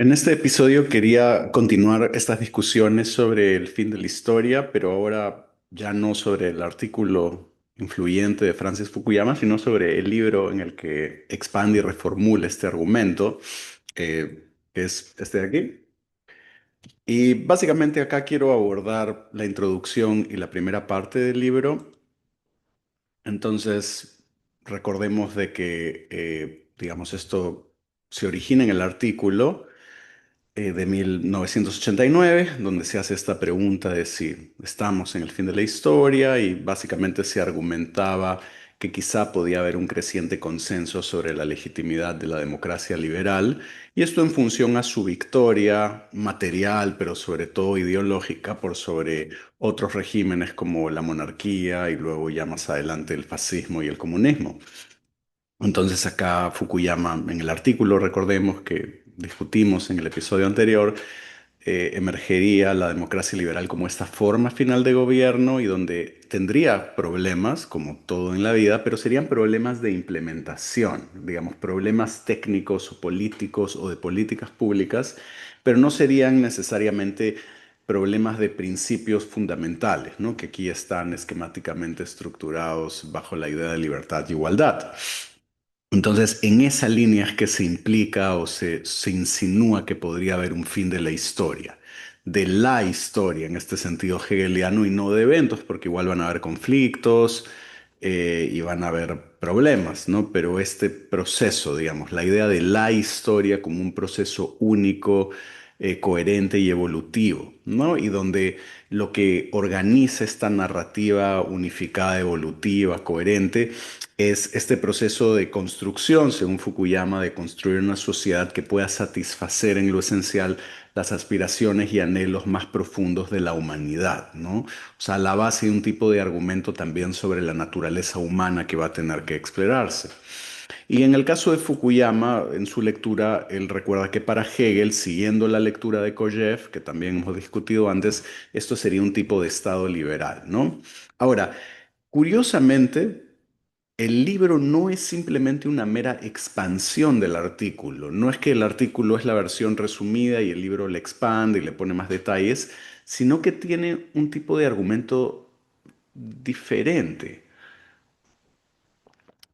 En este episodio quería continuar estas discusiones sobre el fin de la historia, pero ahora ya no sobre el artículo influyente de Francis Fukuyama, sino sobre el libro en el que expande y reformula este argumento, que es este de aquí. Y básicamente acá quiero abordar la introducción y la primera parte del libro. Entonces, recordemos de que, digamos, esto se origina en el artículo de 1989, donde se hace esta pregunta de si estamos en el fin de la historia y básicamente se argumentaba que quizá podía haber un creciente consenso sobre la legitimidad de la democracia liberal, y esto en función a su victoria material, pero sobre todo ideológica, por sobre otros regímenes como la monarquía y luego ya más adelante el fascismo y el comunismo. Entonces acá Fukuyama, en el artículo, recordemos que discutimos en el episodio anterior, emergería la democracia liberal como esta forma final de gobierno y donde tendría problemas, como todo en la vida, pero serían problemas de implementación, digamos, problemas técnicos o políticos o de políticas públicas, pero no serían necesariamente problemas de principios fundamentales, ¿no? Que aquí están esquemáticamente estructurados bajo la idea de libertad y igualdad. Entonces, en esa línea es que se implica o se insinúa que podría haber un fin de la historia en este sentido hegeliano y no de eventos, porque igual van a haber conflictos y van a haber problemas, ¿no? Pero este proceso, digamos, la idea de la historia como un proceso único, coherente y evolutivo, ¿no? Y donde lo que organiza esta narrativa unificada, evolutiva, coherente, es este proceso de construcción, según Fukuyama, de construir una sociedad que pueda satisfacer en lo esencial las aspiraciones y anhelos más profundos de la humanidad, ¿no? O sea, la base de un tipo de argumento también sobre la naturaleza humana que va a tener que explorarse. Y en el caso de Fukuyama, en su lectura, él recuerda que para Hegel, siguiendo la lectura de Kojève, que también hemos discutido antes, esto sería un tipo de Estado liberal, ¿no? Ahora, curiosamente, el libro no es simplemente una mera expansión del artículo. No es que el artículo es la versión resumida y el libro le expande y le pone más detalles, sino que tiene un tipo de argumento diferente.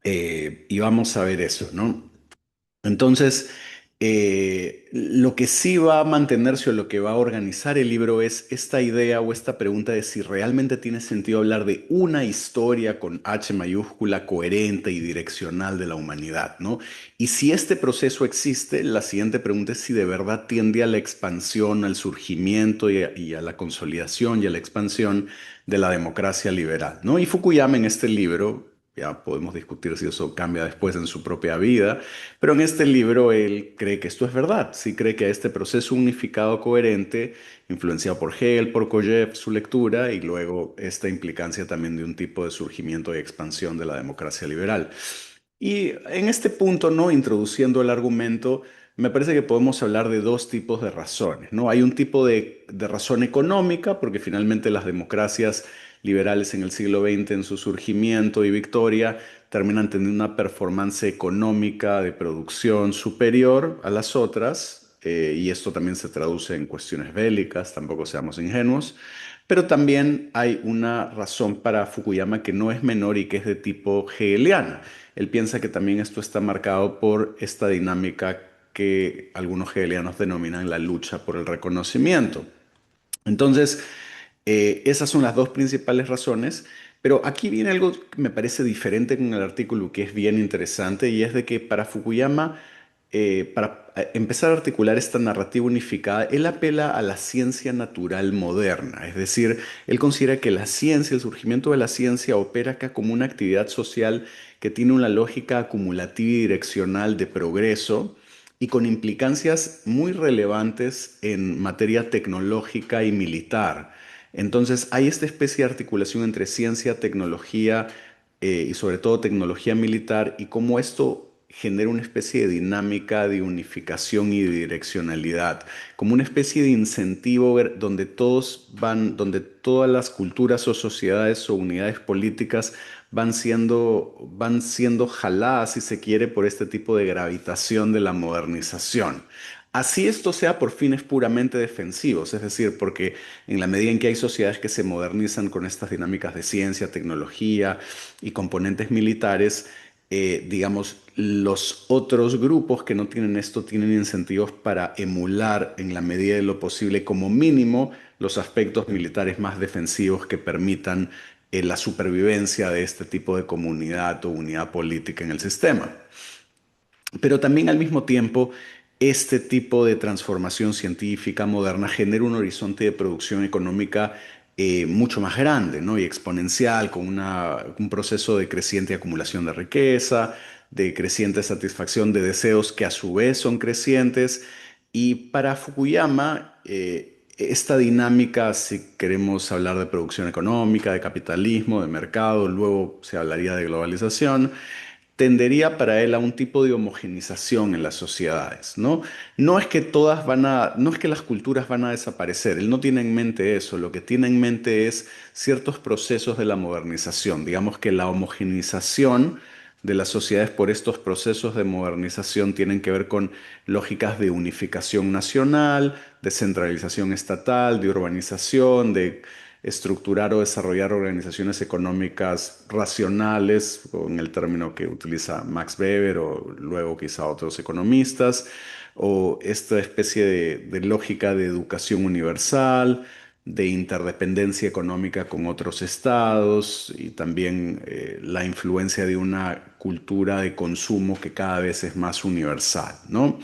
Y vamos a ver eso, ¿no? Entonces, lo que sí va a mantenerse o lo que va a organizar el libro es esta idea o esta pregunta de si realmente tiene sentido hablar de una historia con H mayúscula coherente y direccional de la humanidad, ¿no? Y si este proceso existe, la siguiente pregunta es si de verdad tiende a la expansión, al surgimiento y a la consolidación y a la expansión de la democracia liberal, ¿no? Y Fukuyama en este libro, ya podemos discutir si eso cambia después en su propia vida, pero en este libro él cree que esto es verdad, sí cree que este proceso unificado coherente, influenciado por Hegel, por Kojève, su lectura, y luego esta implicancia también de un tipo de surgimiento y expansión de la democracia liberal. Y en este punto, ¿no? Introduciendo el argumento, me parece que podemos hablar de dos tipos de razones, ¿no? Hay un tipo de razón económica, porque finalmente las democracias liberales en el siglo XX, en su surgimiento y victoria, terminan teniendo una performance económica de producción superior a las otras, y esto también se traduce en cuestiones bélicas, tampoco seamos ingenuos. Pero también hay una razón para Fukuyama que no es menor y que es de tipo hegeliana. Él piensa que también esto está marcado por esta dinámica que algunos hegelianos denominan la lucha por el reconocimiento. Entonces, esas son las dos principales razones, pero aquí viene algo que me parece diferente en el artículo que es bien interesante y es de que para Fukuyama, para empezar a articular esta narrativa unificada, él apela a la ciencia natural moderna, es decir, él considera que la ciencia, el surgimiento de la ciencia opera acá como una actividad social que tiene una lógica acumulativa y direccional de progreso y con implicancias muy relevantes en materia tecnológica y militar. Entonces, hay esta especie de articulación entre ciencia, tecnología y sobre todo tecnología militar y cómo esto genera una especie de dinámica de unificación y de direccionalidad, como una especie de incentivo donde todos van, donde todas las culturas o sociedades o unidades políticas van siendo jaladas, si se quiere, por este tipo de gravitación de la modernización. Así esto sea por fines puramente defensivos, es decir, porque en la medida en que hay sociedades que se modernizan con estas dinámicas de ciencia, tecnología y componentes militares, digamos, los otros grupos que no tienen esto tienen incentivos para emular en la medida de lo posible, como mínimo, los aspectos militares más defensivos que permitan la supervivencia de este tipo de comunidad o unidad política en el sistema. Pero también al mismo tiempo, este tipo de transformación científica moderna genera un horizonte de producción económica mucho más grande, ¿no? Y exponencial, con un proceso de creciente acumulación de riqueza, de creciente satisfacción de deseos que a su vez son crecientes. Y para Fukuyama, esta dinámica, si queremos hablar de producción económica, de capitalismo, de mercado, luego se hablaría de globalización, tendería para él a un tipo de homogenización en las sociedades, ¿no? No es que las culturas van a desaparecer, él no tiene en mente eso, lo que tiene en mente es ciertos procesos de la modernización, digamos que la homogenización de las sociedades por estos procesos de modernización tienen que ver con lógicas de unificación nacional, de centralización estatal, de urbanización, de estructurar o desarrollar organizaciones económicas racionales, con el término que utiliza Max Weber o luego quizá otros economistas, o esta especie de lógica de educación universal, de interdependencia económica con otros estados y también la influencia de una cultura de consumo que cada vez es más universal, ¿no?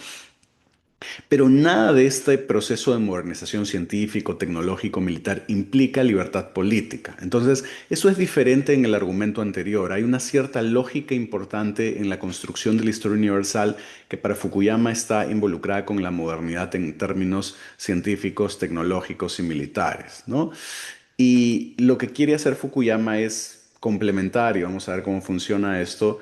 Pero nada de este proceso de modernización científico, tecnológico, militar implica libertad política. Entonces, eso es diferente en el argumento anterior. Hay una cierta lógica importante en la construcción de la historia universal que para Fukuyama está involucrada con la modernidad en términos científicos, tecnológicos y militares, ¿no? Y lo que quiere hacer Fukuyama es complementario, vamos a ver cómo funciona esto,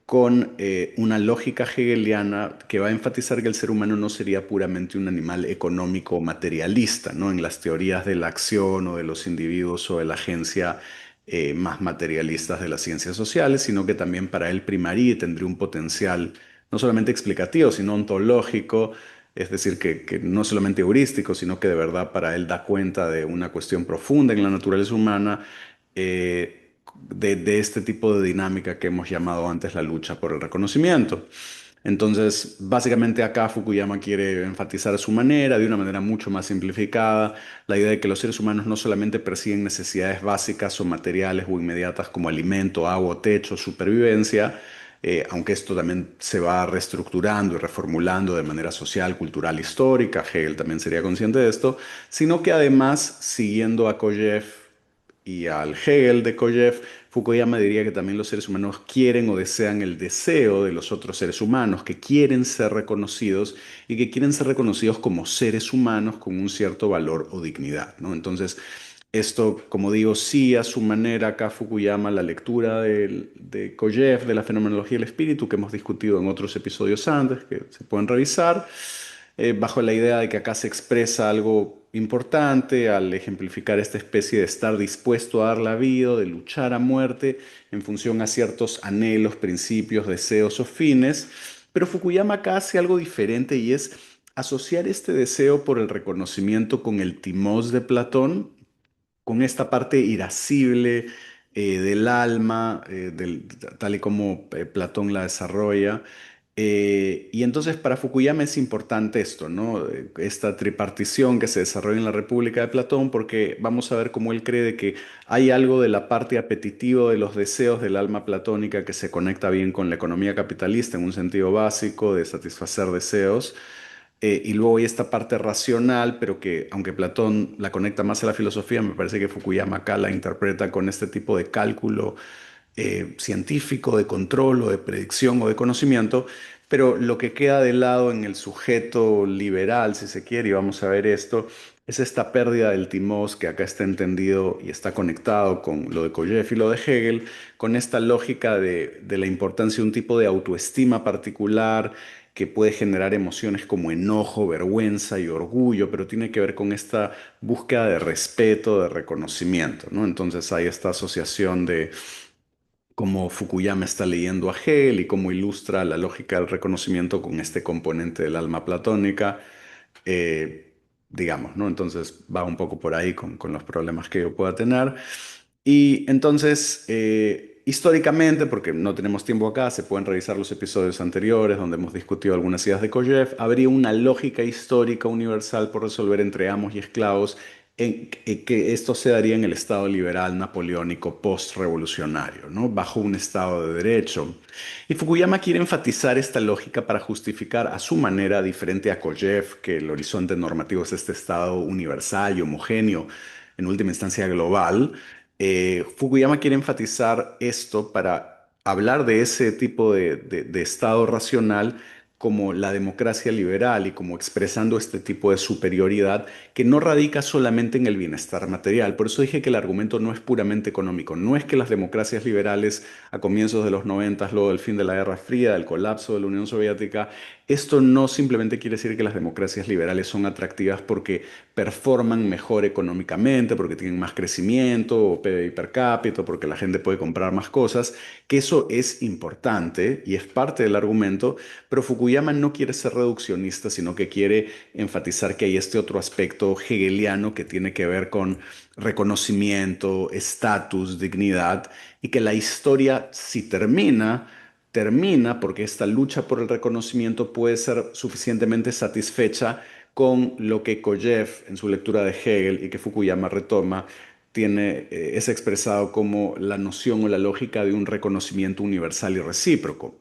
con una lógica hegeliana que va a enfatizar que el ser humano no sería puramente un animal económico o materialista, ¿no? En las teorías de la acción o de los individuos o de la agencia más materialistas de las ciencias sociales, sino que también para él primaría y tendría un potencial no solamente explicativo, sino ontológico, es decir, que no solamente heurístico, sino que de verdad para él da cuenta de una cuestión profunda en la naturaleza humana. De este tipo de dinámica que hemos llamado antes la lucha por el reconocimiento. Entonces, básicamente acá Fukuyama quiere enfatizar a su manera, de una manera mucho más simplificada, la idea de que los seres humanos no solamente persiguen necesidades básicas o materiales o inmediatas como alimento, agua, techo, supervivencia, aunque esto también se va reestructurando y reformulando de manera social, cultural, histórica, Hegel también sería consciente de esto, sino que además, siguiendo a Kojev y al Hegel de Kojev, Fukuyama diría que también los seres humanos quieren o desean el deseo de los otros seres humanos, que quieren ser reconocidos y que quieren ser reconocidos como seres humanos con un cierto valor o dignidad, ¿no? Entonces, esto, como digo, sí a su manera, acá Fukuyama, la lectura de Kojev, de la fenomenología del espíritu, que hemos discutido en otros episodios antes, que se pueden revisar, bajo la idea de que acá se expresa algo importante al ejemplificar esta especie de estar dispuesto a dar la vida, de luchar a muerte en función a ciertos anhelos, principios, deseos o fines. Pero Fukuyama acá hace algo diferente y es asociar este deseo por el reconocimiento con el timós de Platón, con esta parte irascible del alma, tal y como Platón la desarrolla. Y entonces para Fukuyama es importante esto, ¿no? Esta tripartición que se desarrolla en la República de Platón, porque vamos a ver cómo él cree de que hay algo de la parte apetitiva de los deseos del alma platónica que se conecta bien con la economía capitalista en un sentido básico de satisfacer deseos. Y luego hay esta parte racional, pero que aunque Platón la conecta más a la filosofía, me parece que Fukuyama acá la interpreta con este tipo de cálculo científico, de control o de predicción o de conocimiento, pero lo que queda de lado en el sujeto liberal, si se quiere, y vamos a ver esto, es esta pérdida del timós que acá está entendido y está conectado con lo de Kojev y lo de Hegel, con esta lógica de la importancia de un tipo de autoestima particular que puede generar emociones como enojo, vergüenza y orgullo, pero tiene que ver con esta búsqueda de respeto, de reconocimiento, ¿no? Entonces hay esta asociación de cómo Fukuyama está leyendo a Hegel y cómo ilustra la lógica del reconocimiento con este componente del alma platónica, eh, digamos, ¿no? Entonces va un poco por ahí con los problemas que yo pueda tener. Y entonces, históricamente, porque no tenemos tiempo acá, se pueden revisar los episodios anteriores donde hemos discutido algunas ideas de Kojev, habría una lógica histórica universal por resolver entre amos y esclavos, que esto se daría en el Estado liberal napoleónico post-revolucionario, ¿no? Bajo un Estado de derecho. Y Fukuyama quiere enfatizar esta lógica para justificar a su manera, diferente a Kojev, que el horizonte normativo es este Estado universal y homogéneo, en última instancia global. Fukuyama quiere enfatizar esto para hablar de ese tipo de estado racional como la democracia liberal y como expresando este tipo de superioridad que no radica solamente en el bienestar material. Por eso dije que el argumento no es puramente económico. No es que las democracias liberales a comienzos de los 90, luego del fin de la Guerra Fría, del colapso de la Unión Soviética, esto no simplemente quiere decir que las democracias liberales son atractivas porque performan mejor económicamente, porque tienen más crecimiento o PBI per cápita, porque la gente puede comprar más cosas, que eso es importante y es parte del argumento, pero Fukuyama no quiere ser reduccionista, sino que quiere enfatizar que hay este otro aspecto hegeliano que tiene que ver con reconocimiento, estatus, dignidad, y que la historia, si termina porque esta lucha por el reconocimiento puede ser suficientemente satisfecha con lo que Kojev en su lectura de Hegel y que Fukuyama retoma, es expresado como la noción o la lógica de un reconocimiento universal y recíproco.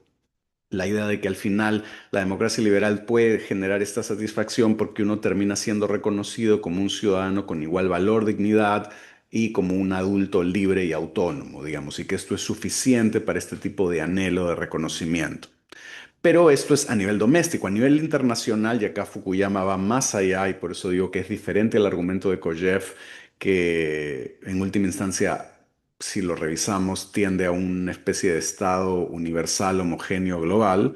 La idea de que al final la democracia liberal puede generar esta satisfacción porque uno termina siendo reconocido como un ciudadano con igual valor, dignidad y como un adulto libre y autónomo, digamos, y que esto es suficiente para este tipo de anhelo de reconocimiento. Pero esto es a nivel doméstico, a nivel internacional, y acá Fukuyama va más allá, y por eso digo que es diferente al argumento de Kojev, que en última instancia, si lo revisamos, tiende a una especie de estado universal, homogéneo, global.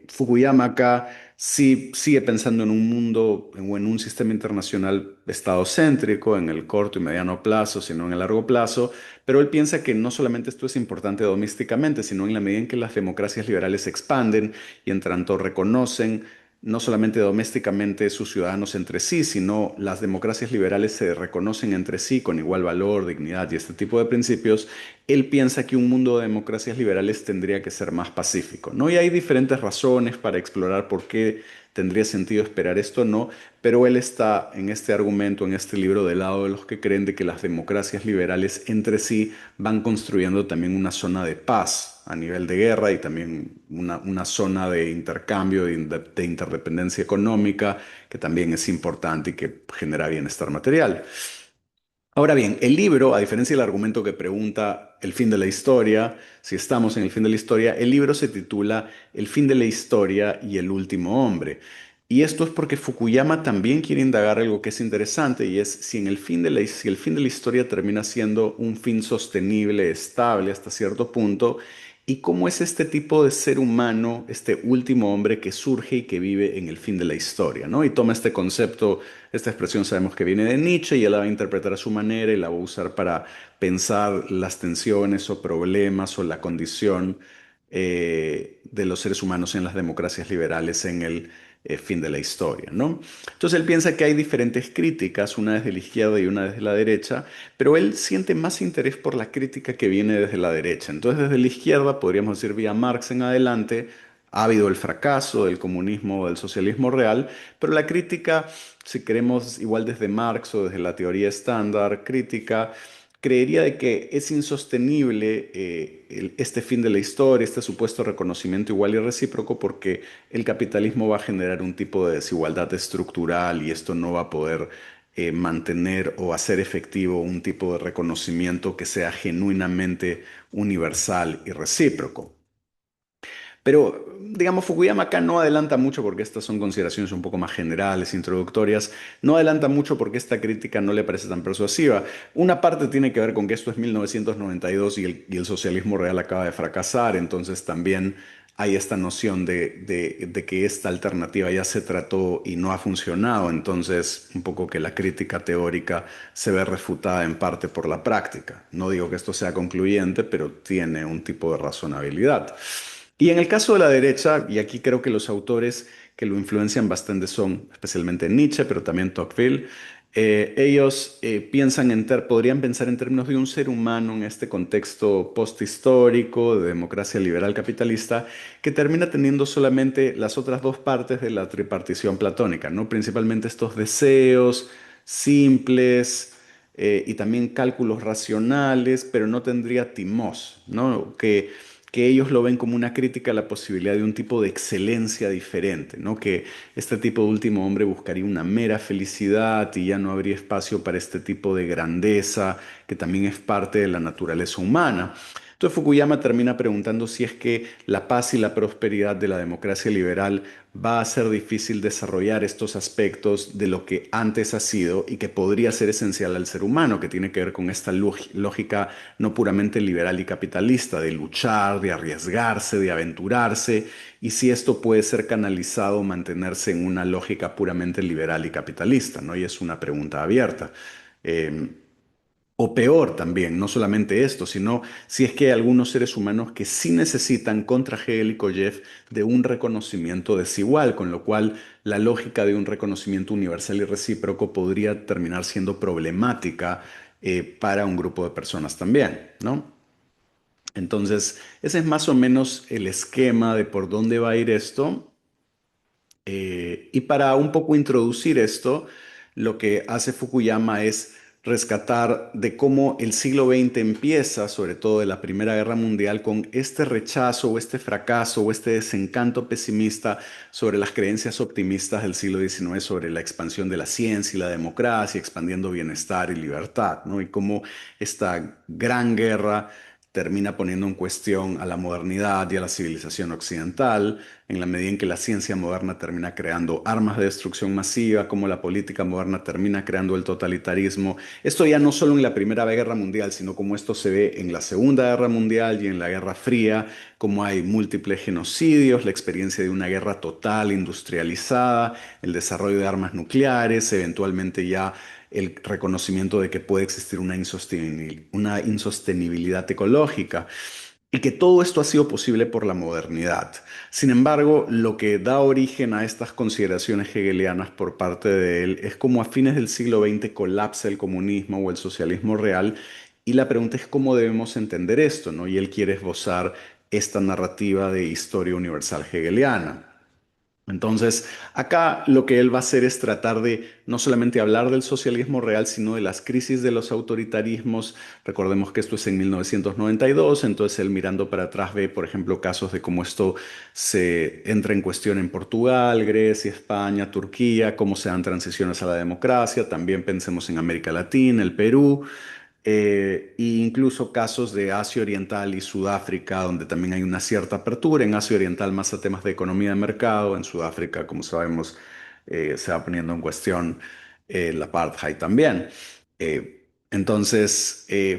Fukuyama acá sí sigue pensando en un mundo o en un sistema internacional estadocéntrico en el corto y mediano plazo, sino en el largo plazo, pero él piensa que no solamente esto es importante domésticamente, sino en la medida en que las democracias liberales se expanden y en tanto reconocen no solamente domésticamente sus ciudadanos entre sí, sino las democracias liberales se reconocen entre sí con igual valor, dignidad y este tipo de principios. Él piensa que un mundo de democracias liberales tendría que ser más pacífico, ¿no? Y hay diferentes razones para explorar por qué tendría sentido esperar esto o no, pero él está en este argumento, en este libro, del lado de los que creen de que las democracias liberales entre sí van construyendo también una zona de paz a nivel de guerra y también una zona de intercambio, de interdependencia económica, que también es importante y que genera bienestar material. Ahora bien, el libro, a diferencia del argumento que pregunta el fin de la historia, si estamos en el fin de la historia, el libro se titula El fin de la historia y el último hombre. Y esto es porque Fukuyama también quiere indagar algo que es interesante y es si, si el fin de la historia termina siendo un fin sostenible, estable hasta cierto punto, y cómo es este tipo de ser humano, este último hombre que surge y que vive en el fin de la historia, ¿no? Y toma este concepto. Esta expresión sabemos que viene de Nietzsche y él la va a interpretar a su manera y la va a usar para pensar las tensiones o problemas o la condición de los seres humanos en las democracias liberales en el fin de la historia, ¿no? Entonces él piensa que hay diferentes críticas, una desde la izquierda y una desde la derecha, pero él siente más interés por la crítica que viene desde la derecha. Entonces desde la izquierda, podríamos decir vía Marx en adelante, ha habido el fracaso del comunismo o del socialismo real, pero la crítica, si queremos igual desde Marx o desde la teoría estándar crítica, creería de que es insostenible este fin de la historia, este supuesto reconocimiento igual y recíproco, porque el capitalismo va a generar un tipo de desigualdad estructural y esto no va a poder mantener o hacer efectivo un tipo de reconocimiento que sea genuinamente universal y recíproco. Pero, digamos, Fukuyama acá no adelanta mucho porque estas son consideraciones un poco más generales, introductorias. No adelanta mucho porque esta crítica no le parece tan persuasiva. Una parte tiene que ver con que esto es 1992 y el socialismo real acaba de fracasar, entonces también hay esta noción de que esta alternativa ya se trató y no ha funcionado, entonces un poco que la crítica teórica se ve refutada en parte por la práctica. No digo que esto sea concluyente, pero tiene un tipo de razonabilidad. Y en el caso de la derecha, y aquí creo que los autores que lo influencian bastante son especialmente Nietzsche, pero también Tocqueville, ellos podrían pensar en términos de un ser humano en este contexto posthistórico de democracia liberal capitalista que termina teniendo solamente las otras dos partes de la tripartición platónica, ¿no? Principalmente estos deseos simples y también cálculos racionales, pero no tendría timos, ¿no? Que ellos lo ven como una crítica a la posibilidad de un tipo de excelencia diferente, ¿no? Que este tipo de último hombre buscaría una mera felicidad y ya no habría espacio para este tipo de grandeza que también es parte de la naturaleza humana. Entonces Fukuyama termina preguntando si es que la paz y la prosperidad de la democracia liberal va a ser difícil desarrollar estos aspectos de lo que antes ha sido y que podría ser esencial al ser humano, que tiene que ver con esta lógica no puramente liberal y capitalista, de luchar, de arriesgarse, de aventurarse, y si esto puede ser canalizado o mantenerse en una lógica puramente liberal y capitalista, ¿no? Y es una pregunta abierta. Eh, o peor también, no solamente esto, sino si es que hay algunos seres humanos que sí necesitan, contra Hegel y Kojev, de un reconocimiento desigual, con lo cual la lógica de un reconocimiento universal y recíproco podría terminar siendo problemática para un grupo de personas también, ¿no? Entonces, ese es más o menos el esquema de por dónde va a ir esto. Y para un poco introducir esto, lo que hace Fukuyama es rescatar de cómo el siglo XX empieza, sobre todo de la Primera Guerra Mundial, con este rechazo o este fracaso o este desencanto pesimista sobre las creencias optimistas del siglo XIX sobre la expansión de la ciencia y la democracia, expandiendo bienestar y libertad, ¿no? Y cómo esta gran guerra termina poniendo en cuestión a la modernidad y a la civilización occidental, en la medida en que la ciencia moderna termina creando armas de destrucción masiva, como la política moderna termina creando el totalitarismo. Esto ya no solo en la Primera Guerra Mundial, sino como esto se ve en la Segunda Guerra Mundial y en la Guerra Fría, como hay múltiples genocidios, la experiencia de una guerra total, industrializada, el desarrollo de armas nucleares, eventualmente ya el reconocimiento de que puede existir una insostenibilidad ecológica y que todo esto ha sido posible por la modernidad. Sin embargo, lo que da origen a estas consideraciones hegelianas por parte de él es cómo a fines del siglo XX colapsa el comunismo o el socialismo real y la pregunta es cómo debemos entender esto, ¿no? Y él quiere esbozar esta narrativa de historia universal hegeliana. Entonces, acá lo que él va a hacer es tratar de no solamente hablar del socialismo real, sino de las crisis de los autoritarismos. Recordemos que esto es en 1992, entonces él mirando para atrás ve, por ejemplo, casos de cómo esto se entra en cuestión en Portugal, Grecia, España, Turquía, cómo se dan transiciones a la democracia. También pensemos en América Latina, el Perú e incluso casos de Asia Oriental y Sudáfrica, donde también hay una cierta apertura. En Asia Oriental más a temas de economía de mercado, en Sudáfrica, como sabemos, se va poniendo en cuestión el apartheid también.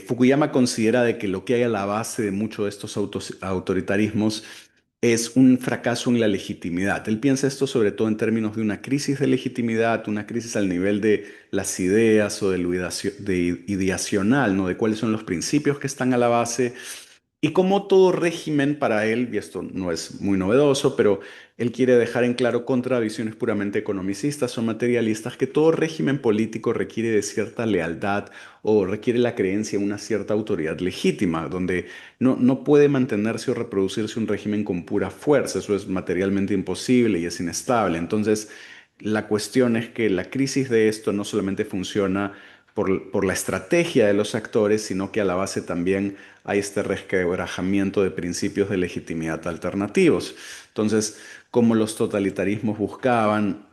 Fukuyama considera de que lo que hay a la base de muchos de estos autoritarismos es un fracaso en la legitimidad. Él piensa esto sobre todo en términos de una crisis de legitimidad, una crisis al nivel de las ideas o de lo ideacional, ¿no? De cuáles son los principios que están a la base y como todo régimen para él, y esto no es muy novedoso, pero él quiere dejar en claro contra visiones puramente economicistas o materialistas que todo régimen político requiere de cierta lealtad o requiere la creencia en una cierta autoridad legítima, donde no puede mantenerse o reproducirse un régimen con pura fuerza, eso es materialmente imposible y es inestable. Entonces, la cuestión es que la crisis de esto no solamente funciona por la estrategia de los actores, sino que a la base también hay este resquebrajamiento de principios de legitimidad alternativos. Entonces, como los totalitarismos buscaban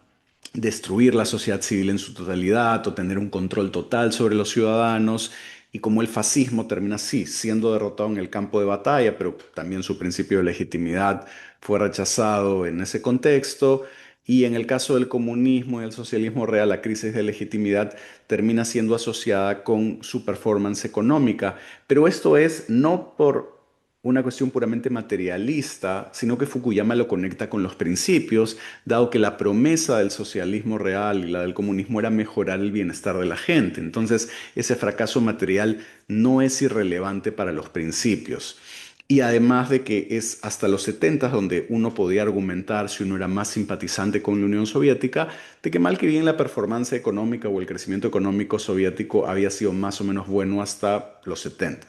destruir la sociedad civil en su totalidad o tener un control total sobre los ciudadanos, y como el fascismo termina así, siendo derrotado en el campo de batalla, pero también su principio de legitimidad fue rechazado en ese contexto. Y en el caso del comunismo y el socialismo real, la crisis de legitimidad termina siendo asociada con su performance económica. Pero esto es no por una cuestión puramente materialista, sino que Fukuyama lo conecta con los principios, dado que la promesa del socialismo real y la del comunismo era mejorar el bienestar de la gente. Entonces, ese fracaso material no es irrelevante para los principios. Y además de que es hasta los 70 donde uno podía argumentar, si uno era más simpatizante con la Unión Soviética, de que mal que bien la performance económica o el crecimiento económico soviético había sido más o menos bueno hasta los 70.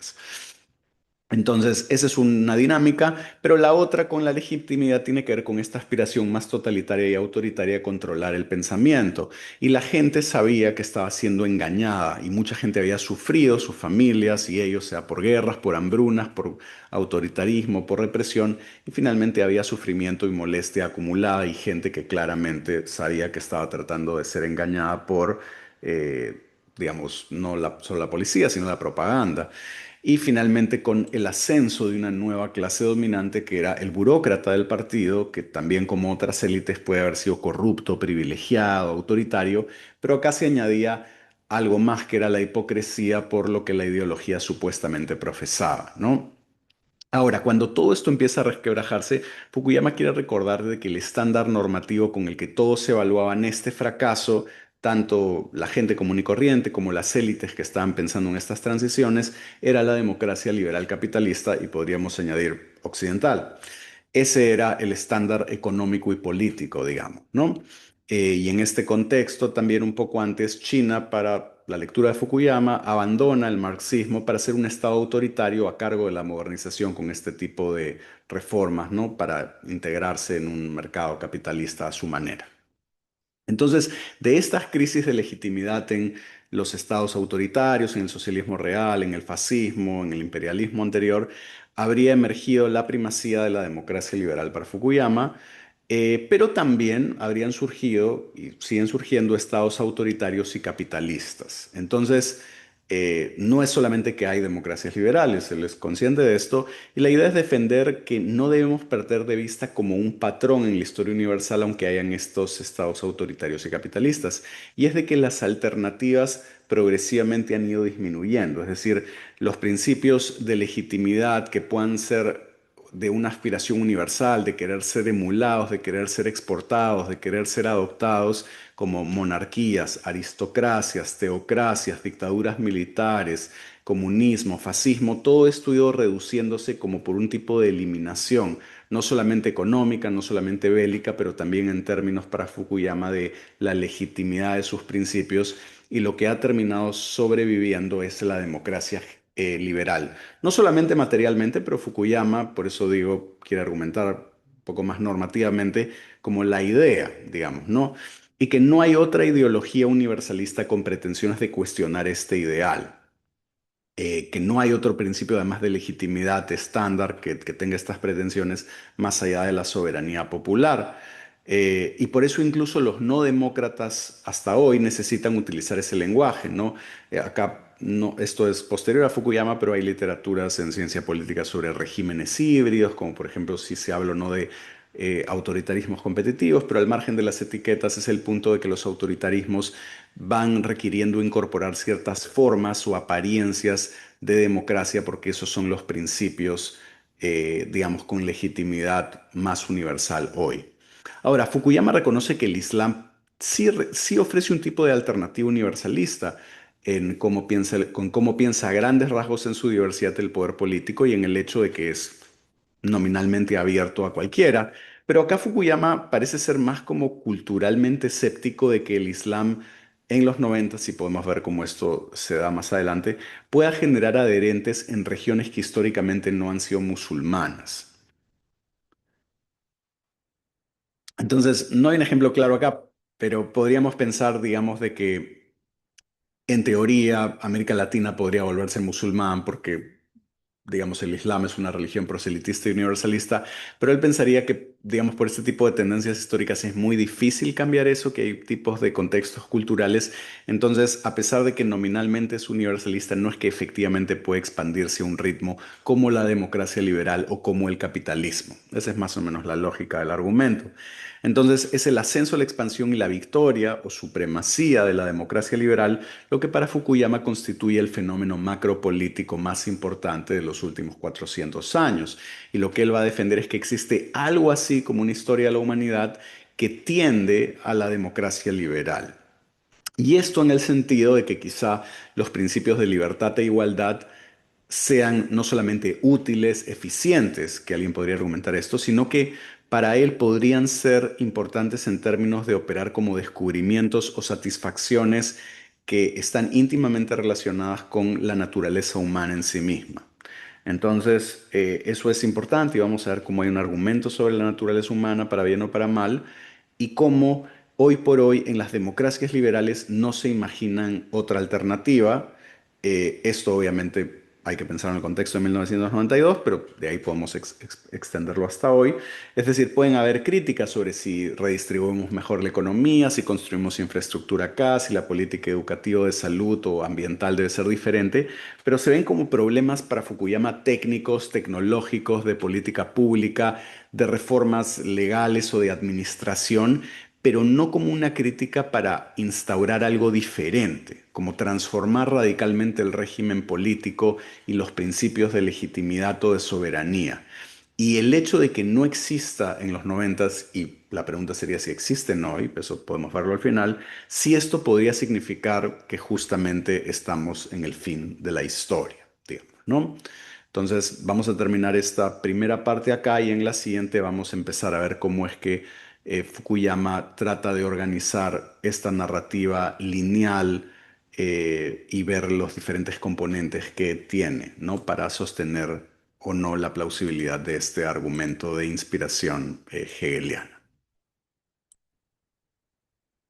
Entonces, esa es una dinámica, pero la otra con la legitimidad tiene que ver con esta aspiración más totalitaria y autoritaria de controlar el pensamiento. Y la gente sabía que estaba siendo engañada y mucha gente había sufrido, sus familias y ellos, sea por guerras, por hambrunas, por autoritarismo, por represión, y finalmente había sufrimiento y molestia acumulada y gente que claramente sabía que estaba tratando de ser engañada por, digamos, no solo la policía, sino la propaganda. Y finalmente con el ascenso de una nueva clase dominante que era el burócrata del partido, que también como otras élites puede haber sido corrupto, privilegiado, autoritario, pero acá se añadía algo más que era la hipocresía por lo que la ideología supuestamente profesaba, ¿no? Ahora, cuando todo esto empieza a resquebrajarse, Fukuyama quiere recordar de que el estándar normativo con el que todos evaluaban este fracaso, tanto la gente común y corriente como las élites que estaban pensando en estas transiciones, era la democracia liberal capitalista y podríamos añadir occidental. Ese era el estándar económico y político, digamos, ¿no? Y en este contexto, también un poco antes, China, para la lectura de Fukuyama, abandona el marxismo para ser un Estado autoritario a cargo de la modernización con este tipo de reformas, ¿no? Para integrarse en un mercado capitalista a su manera. Entonces, de estas crisis de legitimidad en los estados autoritarios, en el socialismo real, en el fascismo, en el imperialismo anterior, habría emergido la primacía de la democracia liberal para Fukuyama, pero también habrían surgido y siguen surgiendo estados autoritarios y capitalistas. Entonces, no es solamente que hay democracias liberales, él es consciente de esto, y la idea es defender que no debemos perder de vista como un patrón en la historia universal, aunque hayan estos estados autoritarios y capitalistas, y es de que las alternativas progresivamente han ido disminuyendo, es decir, los principios de legitimidad que puedan ser de una aspiración universal, de querer ser emulados, de querer ser exportados, de querer ser adoptados, como monarquías, aristocracias, teocracias, dictaduras militares, comunismo, fascismo, todo esto ha ido reduciéndose como por un tipo de eliminación, no solamente económica, no solamente bélica, pero también en términos para Fukuyama de la legitimidad de sus principios, y lo que ha terminado sobreviviendo es la democracia liberal. No solamente materialmente, pero Fukuyama, por eso digo, quiere argumentar un poco más normativamente como la idea, digamos, ¿no? Y que no hay otra ideología universalista con pretensiones de cuestionar este ideal, que no hay otro principio además de legitimidad estándar que tenga estas pretensiones más allá de la soberanía popular. Y por eso incluso los no demócratas hasta hoy necesitan utilizar ese lenguaje, ¿no? Acá no, esto es posterior a Fukuyama, pero hay literaturas en ciencia política sobre regímenes híbridos, como por ejemplo si se habla o no de autoritarismos competitivos, pero al margen de las etiquetas es el punto de que los autoritarismos van requiriendo incorporar ciertas formas o apariencias de democracia porque esos son los principios, digamos, con legitimidad más universal hoy. Ahora, Fukuyama reconoce que el Islam sí ofrece un tipo de alternativa universalista en con cómo piensa a grandes rasgos en su diversidad el poder político y en el hecho de que es nominalmente abierto a cualquiera. Pero acá Fukuyama parece ser más como culturalmente escéptico de que el Islam en los 90, si podemos ver cómo esto se da más adelante, pueda generar adherentes en regiones que históricamente no han sido musulmanas. Entonces, no hay un ejemplo claro acá, pero podríamos pensar, digamos, de que en teoría América Latina podría volverse musulmán porque digamos, el Islam es una religión proselitista y universalista, pero él pensaría que digamos, por este tipo de tendencias históricas es muy difícil cambiar eso, que hay tipos de contextos culturales. Entonces, a pesar de que nominalmente es universalista, no es que efectivamente puede expandirse a un ritmo como la democracia liberal o como el capitalismo. Esa es más o menos la lógica del argumento. Entonces, es el ascenso, la expansión y la victoria o supremacía de la democracia liberal lo que para Fukuyama constituye el fenómeno macropolítico más importante de los últimos 400 años. Y lo que él va a defender es que existe algo así como una historia de la humanidad que tiende a la democracia liberal. Y esto en el sentido de que quizá los principios de libertad e igualdad sean no solamente útiles, eficientes, que alguien podría argumentar esto, sino que para él podrían ser importantes en términos de operar como descubrimientos o satisfacciones que están íntimamente relacionadas con la naturaleza humana en sí misma. Entonces, eso es importante y vamos a ver cómo hay un argumento sobre la naturaleza humana, para bien o para mal, y cómo hoy por hoy en las democracias liberales no se imaginan otra alternativa. Esto obviamente hay que pensar en el contexto de 1992, pero de ahí podemos extenderlo hasta hoy. Es decir, pueden haber críticas sobre si redistribuimos mejor la economía, si construimos infraestructura acá, si la política educativa de salud o ambiental debe ser diferente, pero se ven como problemas para Fukuyama técnicos, tecnológicos, de política pública, de reformas legales o de administración, pero no como una crítica para instaurar algo diferente, como transformar radicalmente el régimen político y los principios de legitimidad o de soberanía. Y el hecho de que no exista en los noventas, y la pregunta sería si existen hoy, eso podemos verlo al final, si esto podría significar que justamente estamos en el fin de la historia, digamos, ¿no? Entonces vamos a terminar esta primera parte acá y en la siguiente vamos a empezar a ver cómo es que Fukuyama trata de organizar esta narrativa lineal y ver los diferentes componentes que tiene, ¿no? Para sostener o no la plausibilidad de este argumento de inspiración hegeliana.